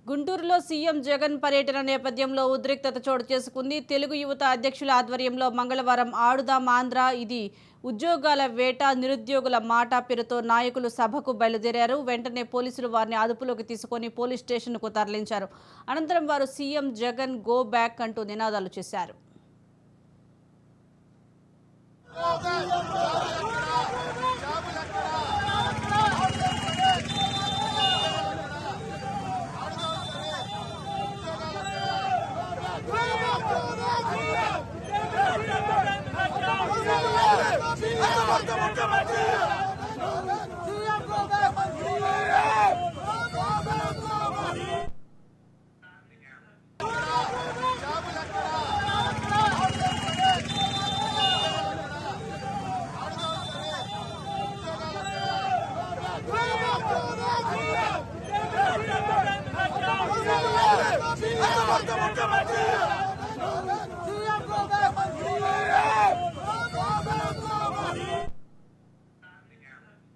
గుంటూరులో సీఎం జగన్ పర్యటన నేపథ్యంలో ఉద్రిక్తత చోటు చేసుకుంది. తెలుగు యువత అధ్యక్షుల ఆధ్వర్యంలో మంగళవారం ఆడుదాం ఆంధ్ర ఇది ఉద్యోగాల వేట నిరుద్యోగుల మాట పేరుతో నాయకులు సభకు బయలుదేరారు. వెంటనే పోలీసులు వారిని అదుపులోకి తీసుకొని పోలీస్ స్టేషన్కు తరలించారు. అనంతరం వారు సీఎం జగన్ గో బ్యాక్ అంటూ నినాదాలు చేశారు. Muchas gracias.